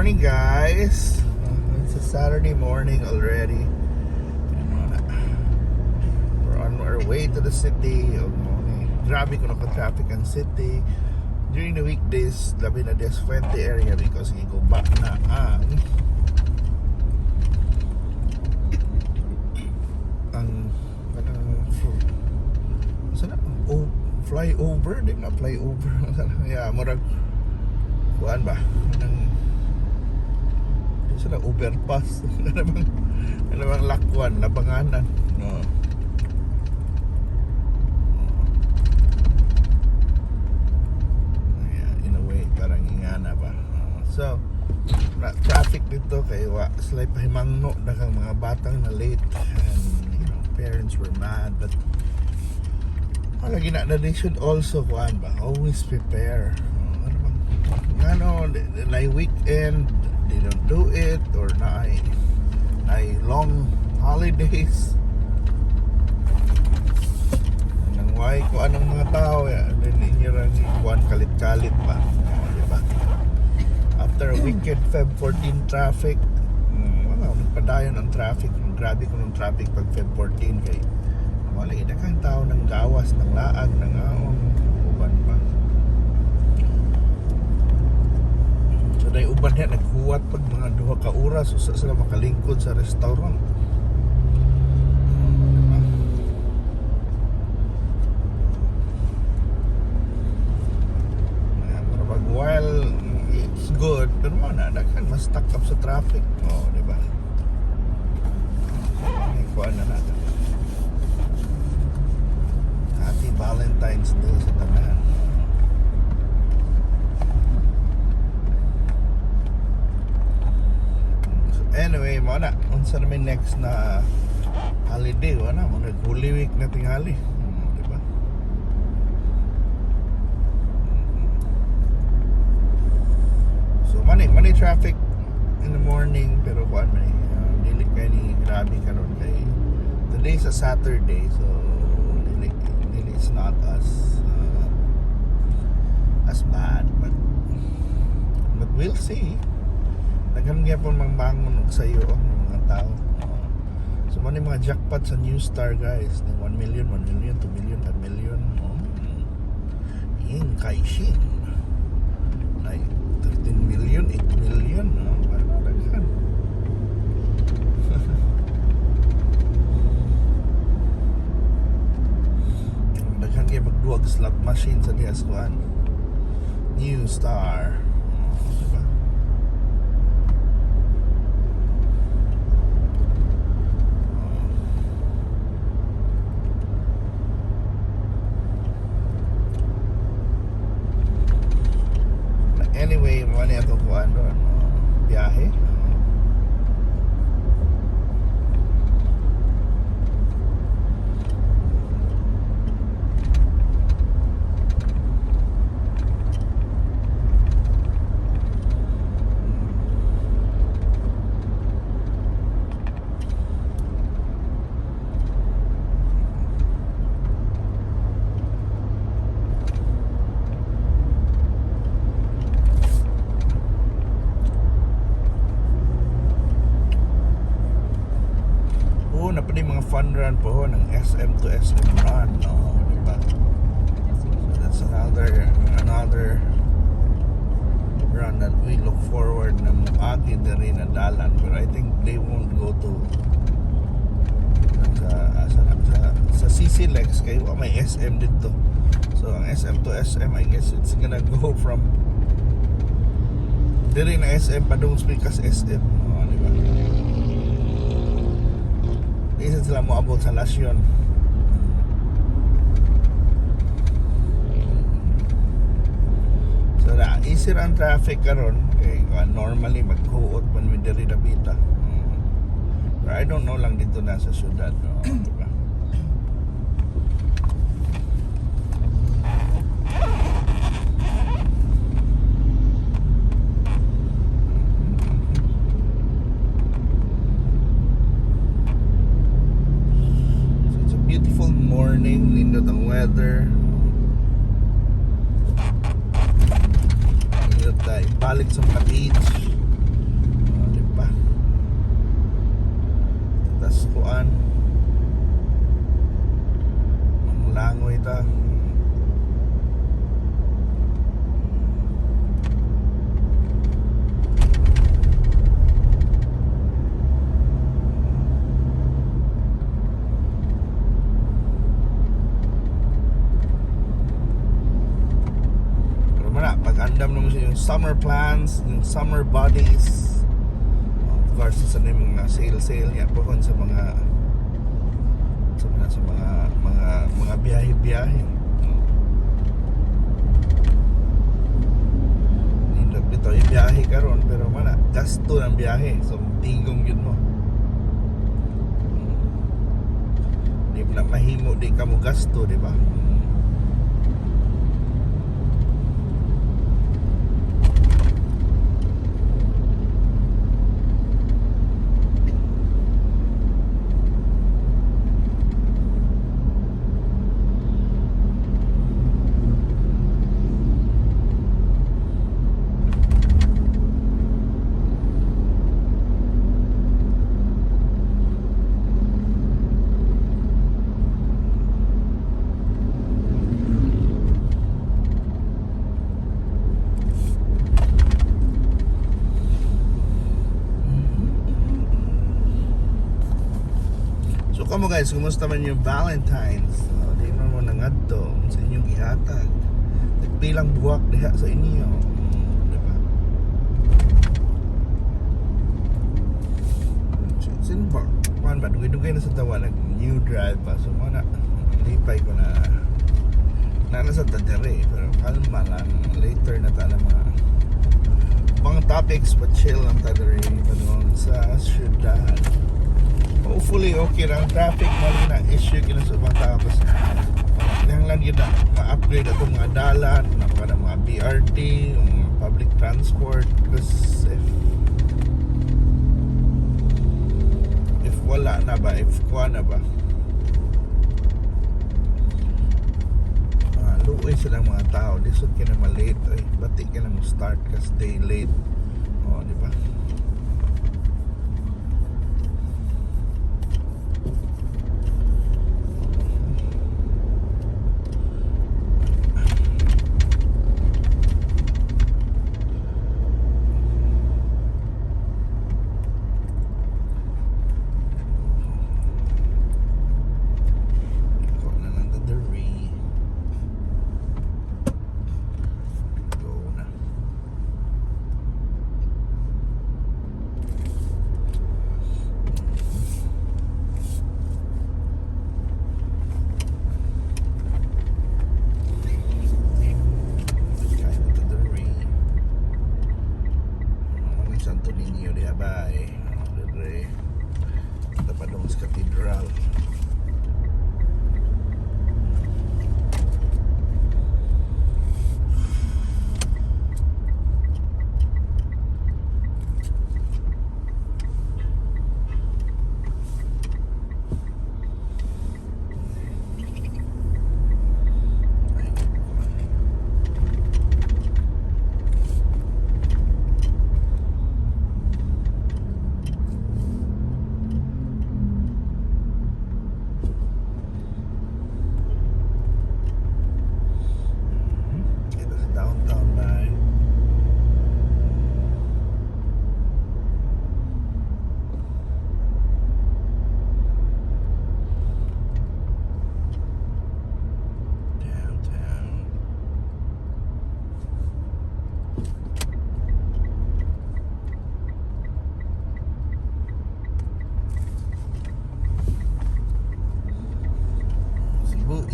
morning, guys. It's a Saturday morning already. We're on our way to the city. Grabe ko naka-traffic ang city. During the weekdays, labi na des Fuente area because go back na ang flyover, di na flyover. Yeah, murag kuan ba? Sila overpass. Ano bang lakwan, labanganan. No. Yeah, in a way parang ingana ba. So, traffic dito kay wa slay pahimangno daghang mga batang na late and parents were mad but lagi na they should also kuan ba always prepare. Ano like weekend they don't do it or na long holidays nang why ko anong mga tao ninyo rin kuan kalit-kalit pa diba? After a weekend Feb 14 traffic nagpadayon ang traffic grabe ko ng traffic pag Feb 14 kay wala kang tao ng gawas ng laag ng uban pa. So dahil uban yan naghuwat pag mga 2 ka oras usa sila makalingkod sa restaurant. While it's good pero na kan mas stuck up sa traffic di ba? May kuan na natin. Happy Valentine's Day sa tanan. So anyway, mana unsa naman next na holiday wala mo Holy Week na tingali, di ba? So money traffic in the morning pero kuan man dili kay ni grabe karon kay today's a Saturday so it's not as bad but we'll see naghan gyapon mangbangon sa iyo ang mga tao so man mga jackpot sa New Star guys 1 million 2 million 5 million in kaishin like 13 million 8 million daghan kaya magduwag slot machine sa DS1 New Star diba? Anyway, muna itong kuhaan doon biyahe na pa din mga fun run po ng SM to SM run diba? So that's another run that we look forward na muagi na rin na dalan but I think they won't go to sa CC Lex kayo may SM dito so ang SM to SM I guess it's gonna go from diri na SM padung speakers SM diba? Isa sila mo abot sa Lasyon. So na easy ang traffic karon kay normally maghuot man mi diri Dabita. But I don't know lang dito na sa syudad diba? Morning, lindot ang weather. Lindot tayo balik sa mga beach. andam naman siya yung summer plans, yung summer bodies. Of course, sa yung mga sale niya po sa mga biyahe-biyahe. Nindot dito yung biyahe karon pero mana gasto ng biyahe, so tigong yun mo. Di mo na mahimo, di ka mo gasto, di ba? Kamo guys, kumusta man yung Valentine's? Di man mo nangadto sa inyong gihatag. Nagpilang buwak diha sa inyo. Diba? Sinbar. Kuan ba? Dugay-dugay na sa tawa. Nag-new drive pa. So mana, lipay ko na nasa tadere. Pero kalma lang. Later na tayo mga topics. But chill ang tadere. Doon sa syudad. Hopefully okay lang traffic mali na issue kina sa ibang tao kasi lang yun na ma-upgrade itong mga dalan mga BRT mga public transport because if wala na ba if kuha na ba luoy silang mga tao lisod ka na ma-late batik ka na mo start ka stay late di ba. Cathedral.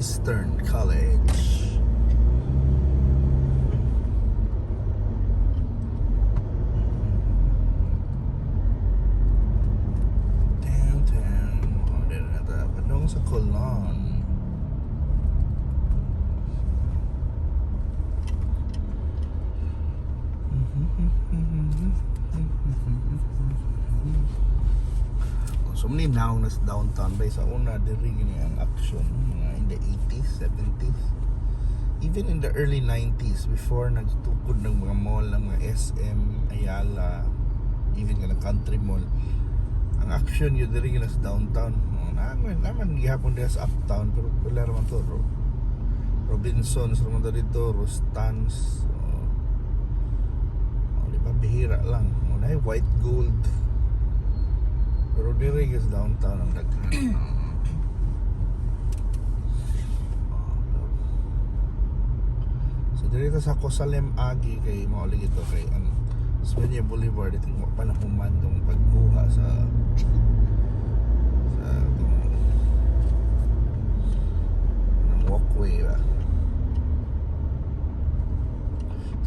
Eastern College. Downtown. Dito na tayo. Padong sa Colon. So many now na sa downtown bay sa una diri gini ang action in the 80s, 70s, even in the early 90s before nagtukod ng mga mall ng mga SM, Ayala, even nga country mall. Ang action yun diri gini sa downtown. Naman gihapon diha sa uptown pero wala raman to Robinsons raman dito, Rustans. Di ba bihira lang. Na white gold. Pero diri is downtown ang daghan. So Dito sa Cosalem Agi kay maulig ito kay Osmeña Boulevard. Ito yung panahuman tong pagkuha sa walkway ba?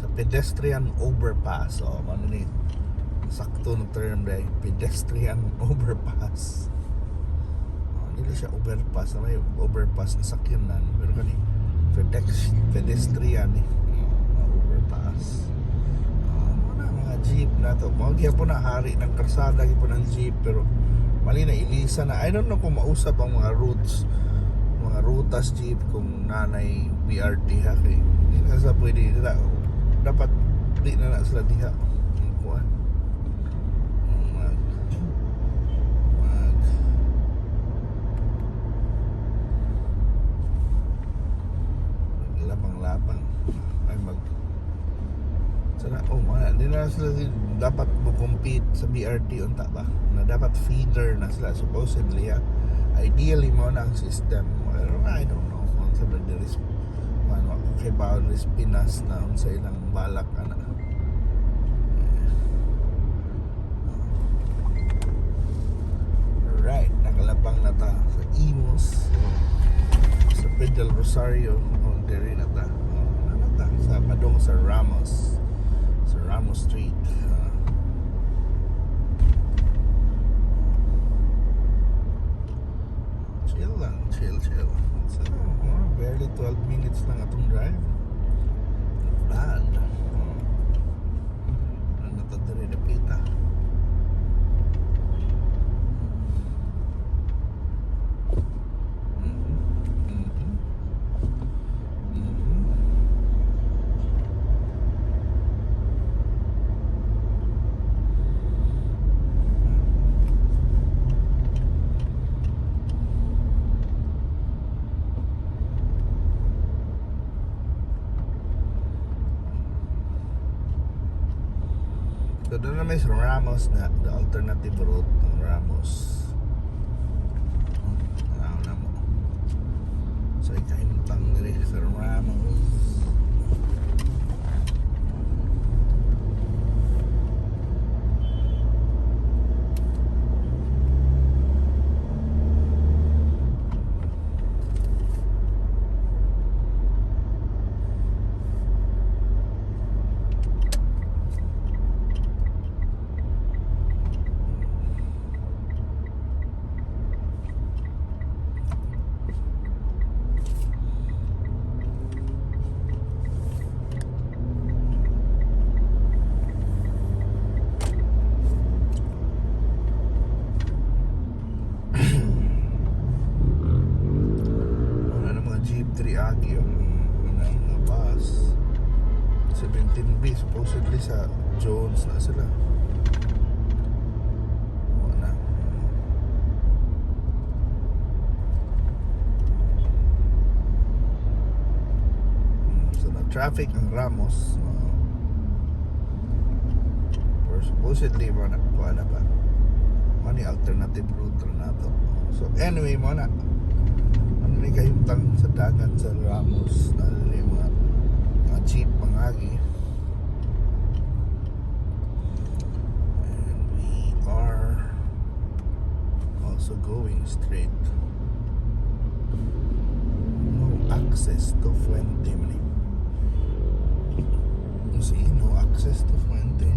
Sa pedestrian overpass. O, ano ni? Sakto ng term dahil pedestrian overpass. Hindi siya overpass. May overpass na sakyanan. Pero kani pedestrian overpass. Mga jeep na to. Mga po na hari ng karsada po ng jeep. Pero mali na ilisa na. I don't know kung mausap ang mga routes, mga rutas jeep kung nanay BRT ha kay hindi na sa pwede dapat di na sila diha kuan labang ay sana hindi na sila dapat mo-compete sa BRT unta ba na dapat feeder na sila supposedly ha. Ideally mo na ang system pero I don't know kung sa there is kay Boundaries Pinas na sa ilang balak right, nakalabang na ta sa Imus sa Pedal Rosario diri na ta sa padong sa Ramos Street chill so, barely 12 minutes lang atong drive bad natadari na pita So doon na may sa Ramos na the alternative route ng Ramos. Na mo. So ikahintang diri sa Ramos. Supposedly sa Jones na sila. Wala. So na traffic ang Ramos. Or supposedly wala pa. Mani alternative route na to. So anyway mo na. Ano ni kayutang sa dagat sa Ramos na mga jeep mangagi. So going straight, no access to Fuente. See, no access to Fuente.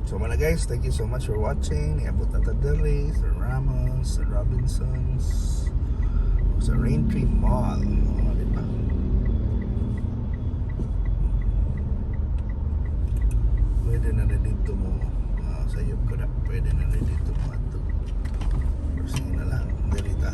So mga guys, thank you so much for watching. Iabot na tadali sa Ramos, sa Robinsons, sa Raintree Mall. Diba? Pwede na rin dito mo sa iyo ko na. Pwede na rin dito mo ato. Pero sige na lang, dalita.